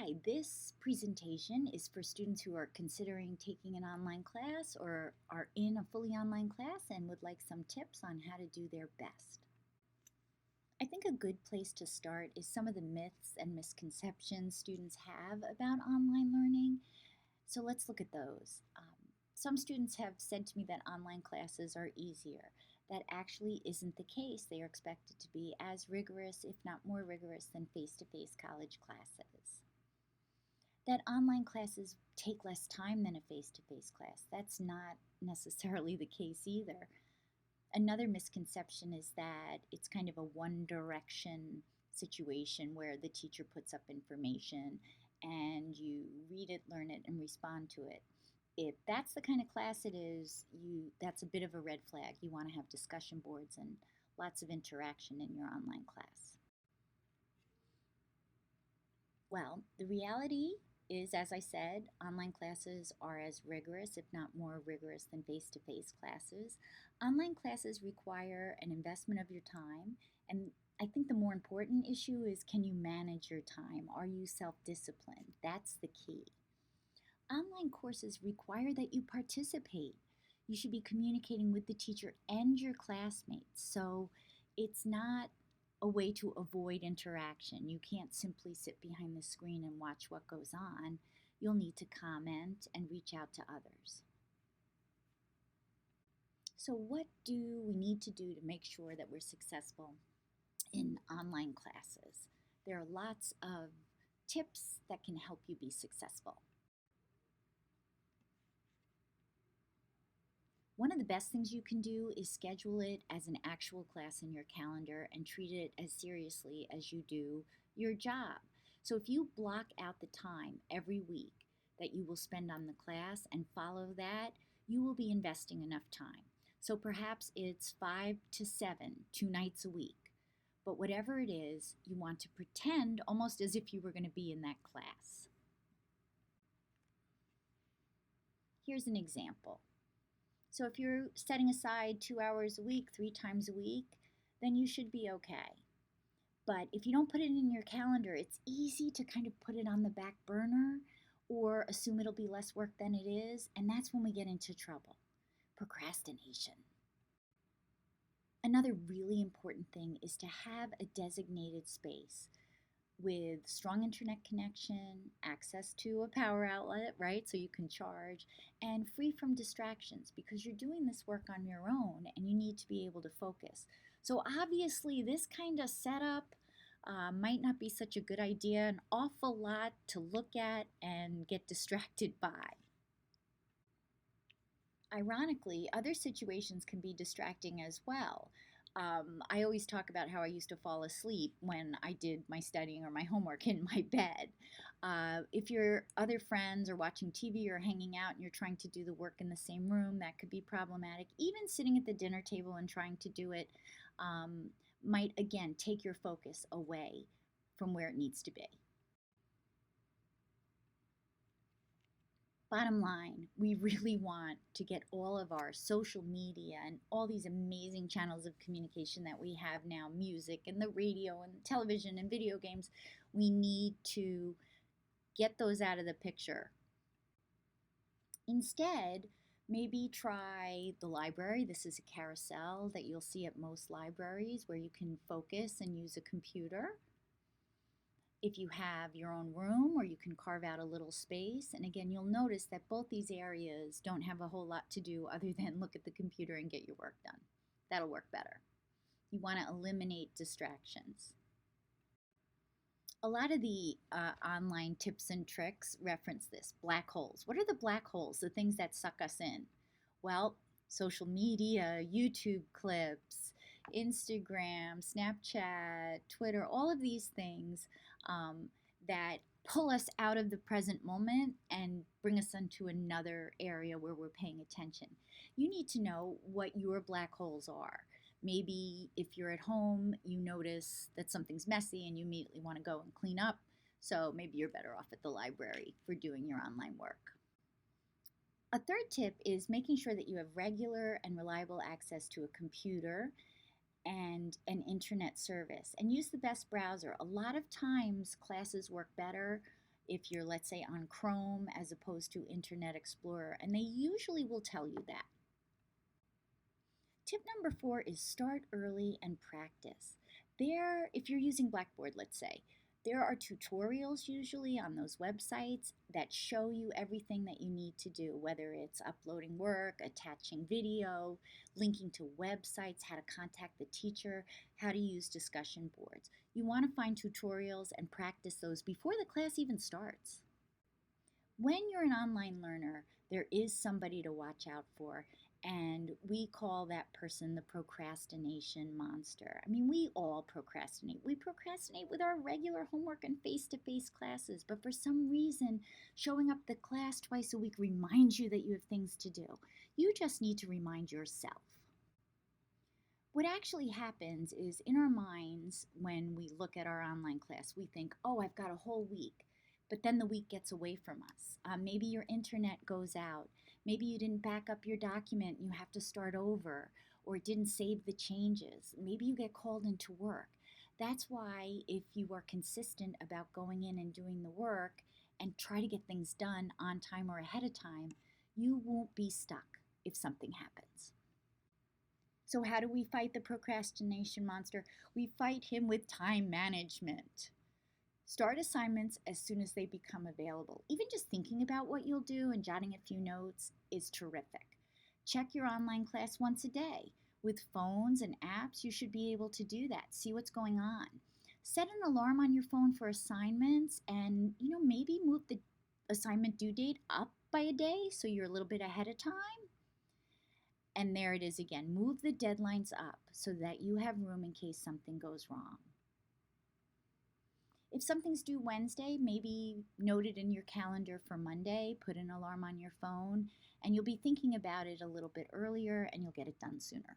Hi, this presentation is for students who are considering taking an online class or are in a fully online class and would like some tips on how to do their best. I think a good place to start is some of the myths and misconceptions students have about online learning. So let's look at those. Some students have said to me that online classes are easier. That actually isn't the case. They are expected to be as rigorous, if not more rigorous, than face-to-face college classes. That online classes take less time than a face-to-face class. That's not necessarily the case either. Another misconception is that it's kind of a one direction situation where the teacher puts up information and you read it, learn it, and respond to it. If that's the kind of class it is, that's a bit of a red flag. You want to have discussion boards and lots of interaction in your online class. Well, the reality is, as I said, online classes are as rigorous, if not more rigorous, than face-to-face classes. Online classes require an investment of your time, and I think the more important issue is, can you manage your time? Are you self-disciplined? That's the key. Online courses require that you participate. You should be communicating with the teacher and your classmates. So it's not a way to avoid interaction. You can't simply sit behind the screen and watch what goes on. You'll need to comment and reach out to others. So what do we need to do to make sure that we're successful in online classes? There are lots of tips that can help you be successful. One of the best things you can do is schedule it as an actual class in your calendar and treat it as seriously as you do your job. So if you block out the time every week that you will spend on the class and follow that, you will be investing enough time. So perhaps it's 5 to 7, 2 nights a week. But whatever it is, you want to pretend almost as if you were going to be in that class. Here's an example. So if you're setting aside 2 hours a week, 3 times a week, then you should be okay. But if you don't put it in your calendar, it's easy to kind of put it on the back burner or assume it'll be less work than it is, and that's when we get into trouble. Procrastination. Another really important thing is to have a designated space with strong internet connection, access to a power outlet, right, so you can charge, and free from distractions because you're doing this work on your own and you need to be able to focus. So obviously this kind of setup might not be such a good idea, an awful lot to look at and get distracted by. Ironically, other situations can be distracting as well. I always talk about how I used to fall asleep when I did my studying or my homework in my bed. If your other friends are watching TV or hanging out and you're trying to do the work in the same room, that could be problematic. Even sitting at the dinner table and trying to do it might, again, take your focus away from where it needs to be. Bottom line, we really want to get all of our social media and all these amazing channels of communication that we have now, music and the radio and television and video games, we need to get those out of the picture. Instead, maybe try the library. This is a carousel that you'll see at most libraries where you can focus and use a computer. If you have your own room, or you can carve out a little space. And again, you'll notice that both these areas don't have a whole lot to do other than look at the computer and get your work done. That'll work better. You want to eliminate distractions. A lot of the online tips and tricks reference this. Black holes. What are the black holes, the things that suck us in? Well, social media, YouTube clips, Instagram, Snapchat, Twitter, all of these things that pull us out of the present moment and bring us into another area where we're paying attention. You need to know what your black holes are. Maybe if you're at home, you notice that something's messy and you immediately want to go and clean up. So maybe you're better off at the library for doing your online work. A third tip is making sure that you have regular and reliable access to a computer and an internet service, and use the best browser. A lot of times classes work better if you're, let's say, on Chrome as opposed to Internet Explorer, and they usually will tell you that. Tip number 4 is start early and practice. If you're using Blackboard, let's say, there are tutorials usually on those websites that show you everything that you need to do, whether it's uploading work, attaching video, linking to websites, how to contact the teacher, how to use discussion boards. You want to find tutorials and practice those before the class even starts. When you're an online learner, there is somebody to watch out for, and we call that person the procrastination monster. I mean, we all procrastinate. We procrastinate with our regular homework and face-to-face classes, but for some reason, showing up to class twice a week reminds you that you have things to do. You just need to remind yourself. What actually happens is in our minds, when we look at our online class, we think, oh, I've got a whole week. But then the week gets away from us. Maybe your internet goes out. Maybe you didn't back up your document and you have to start over, or it didn't save the changes. Maybe you get called into work. That's why if you are consistent about going in and doing the work and try to get things done on time or ahead of time, you won't be stuck if something happens. So how do we fight the procrastination monster? We fight him with time management. Start assignments as soon as they become available. Even just thinking about what you'll do and jotting a few notes is terrific. Check your online class once a day. With phones and apps, you should be able to do that. See what's going on. Set an alarm on your phone for assignments and, maybe move the assignment due date up by a day so you're a little bit ahead of time. And there it is again. Move the deadlines up so that you have room in case something goes wrong. If something's due Wednesday, maybe note it in your calendar for Monday, put an alarm on your phone, and you'll be thinking about it a little bit earlier and you'll get it done sooner.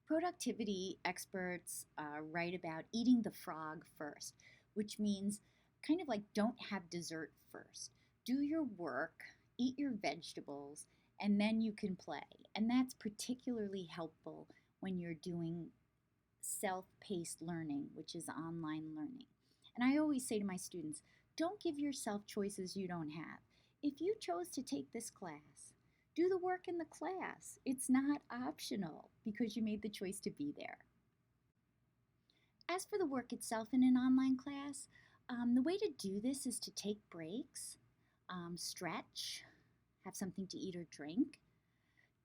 Productivity experts write about eating the frog first, which means kind of like don't have dessert first. Do your work, eat your vegetables, and then you can play. And that's particularly helpful when you're doing self-paced learning, which is online learning. And I always say to my students, don't give yourself choices you don't have. If you chose to take this class, do the work in the class. It's not optional because you made the choice to be there. As for the work itself in an online class, the way to do this is to take breaks, stretch, have something to eat or drink.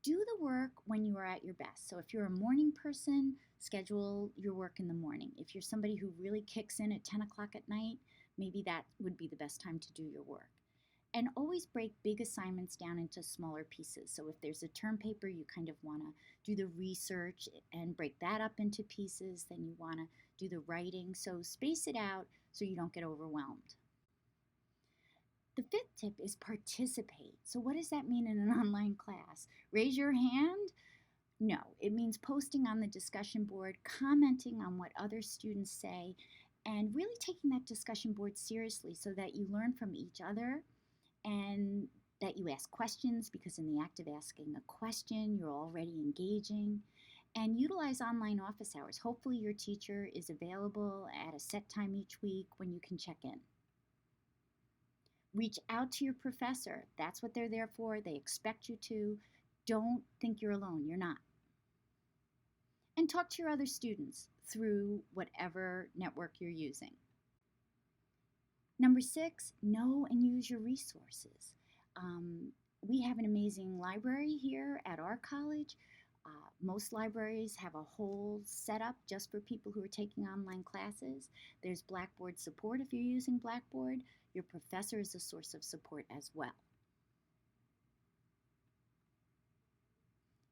Do the work when you are at your best. So if you're a morning person, schedule your work in the morning. If you're somebody who really kicks in at 10 o'clock at night, maybe that would be the best time to do your work. And always break big assignments down into smaller pieces. So if there's a term paper, you kind of want to do the research and break that up into pieces. Then you want to do the writing. So space it out so you don't get overwhelmed. The 5th tip is participate. So what does that mean in an online class? Raise your hand? No, it means posting on the discussion board, commenting on what other students say, and really taking that discussion board seriously so that you learn from each other and that you ask questions, because in the act of asking a question, you're already engaging. And utilize online office hours. Hopefully your teacher is available at a set time each week when you can check in. Reach out to your professor. That's what they're there for. They expect you to. Don't think you're alone. You're not. And talk to your other students through whatever network you're using. Number 6, know and use your resources. We have an amazing library here at our college. Most libraries have a whole setup just for people who are taking online classes. There's Blackboard support if you're using Blackboard. Your professor is a source of support as well.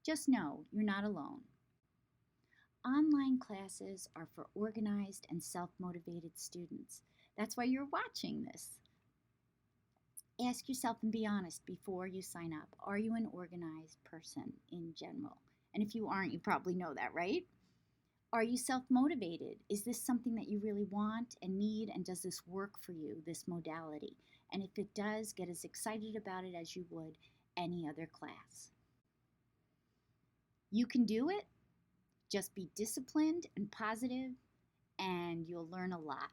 Just know you're not alone. Online classes are for organized and self-motivated students. That's why you're watching this. Ask yourself and be honest before you sign up. Are you an organized person in general? And if you aren't, you probably know that, right? Are you self-motivated? Is this something that you really want and need, and does this work for you, this modality? And if it does, get as excited about it as you would any other class. You can do it. Just be disciplined and positive, and you'll learn a lot.